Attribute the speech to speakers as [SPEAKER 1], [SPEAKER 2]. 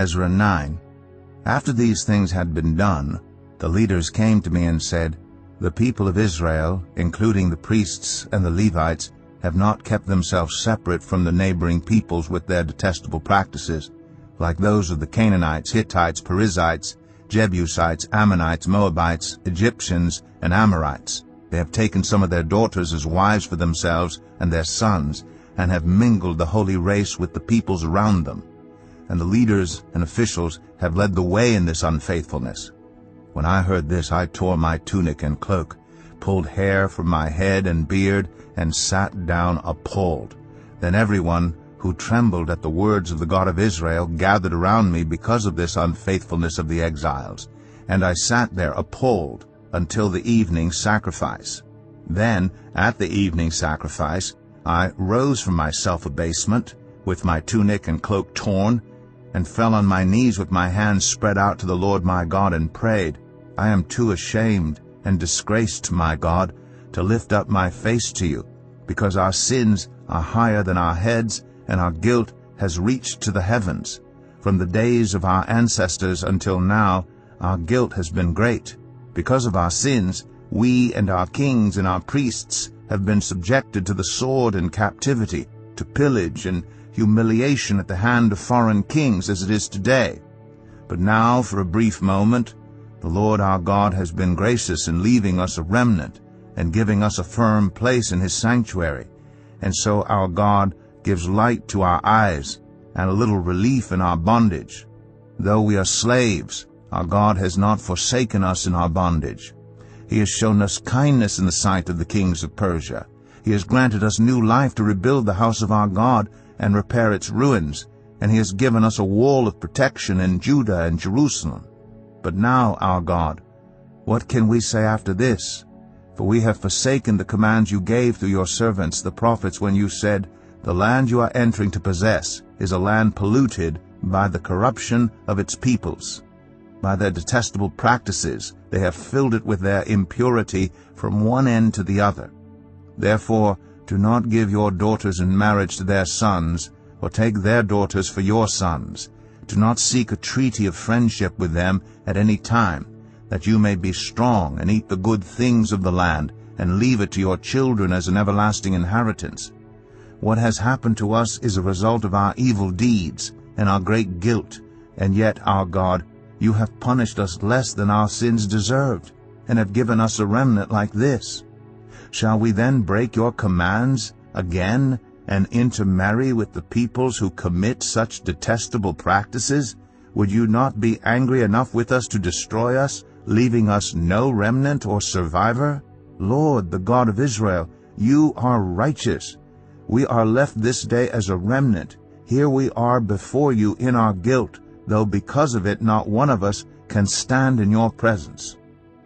[SPEAKER 1] Ezra 9. After these things had been done, the leaders came to me and said, "The people of Israel, including the priests and the Levites, have not kept themselves separate from the neighboring peoples with their detestable practices, like those of the Canaanites, Hittites, Perizzites, Jebusites, Ammonites, Moabites, Egyptians, and Amorites. They have taken some of their daughters as wives for themselves and their sons, and have mingled the holy race with the peoples around them. And the leaders and officials have led the way in this unfaithfulness." When I heard this, I tore my tunic and cloak, pulled hair from my head and beard, and sat down appalled. Then everyone who trembled at the words of the God of Israel gathered around me because of this unfaithfulness of the exiles, and I sat there appalled until the evening sacrifice. Then, at the evening sacrifice, I rose from my self-abasement, with my tunic and cloak torn, and fell on my knees with my hands spread out to the Lord my God, and prayed, "I am too ashamed and disgraced, my God, to lift up my face to you, because our sins are higher than our heads, and our guilt has reached to the heavens. From the days of our ancestors until now, our guilt has been great. Because of our sins, we and our kings and our priests have been subjected to the sword and captivity, to pillage and humiliation at the hand of foreign kings, as it is today. But now, for a brief moment, the Lord our God has been gracious in leaving us a remnant and giving us a firm place in his sanctuary. And so our God gives light to our eyes and a little relief in our bondage. Though we are slaves, our God has not forsaken us in our bondage. He has shown us kindness in the sight of the kings of Persia. He has granted us new life to rebuild the house of our God and repair its ruins, and he has given us a wall of protection in Judah and Jerusalem. But now, our God, what can we say after this? For we have forsaken the commands you gave through your servants the prophets when you said, 'The land you are entering to possess is a land polluted by the corruption of its peoples. By their detestable practices they have filled it with their impurity from one end to the other. Therefore do not give your daughters in marriage to their sons, or take their daughters for your sons. Do not seek a treaty of friendship with them at any time, that you may be strong and eat the good things of the land, and leave it to your children as an everlasting inheritance. What has happened to us is a result of our evil deeds and our great guilt, and yet, our God, you have punished us less than our sins deserved, and have given us a remnant like this. Shall we then break your commands again and intermarry with the peoples who commit such detestable practices? Would you not be angry enough with us to destroy us, leaving us no remnant or survivor? Lord, the God of Israel, you are righteous. We are left this day as a remnant. Here we are before you in our guilt, though because of it not one of us can stand in your presence."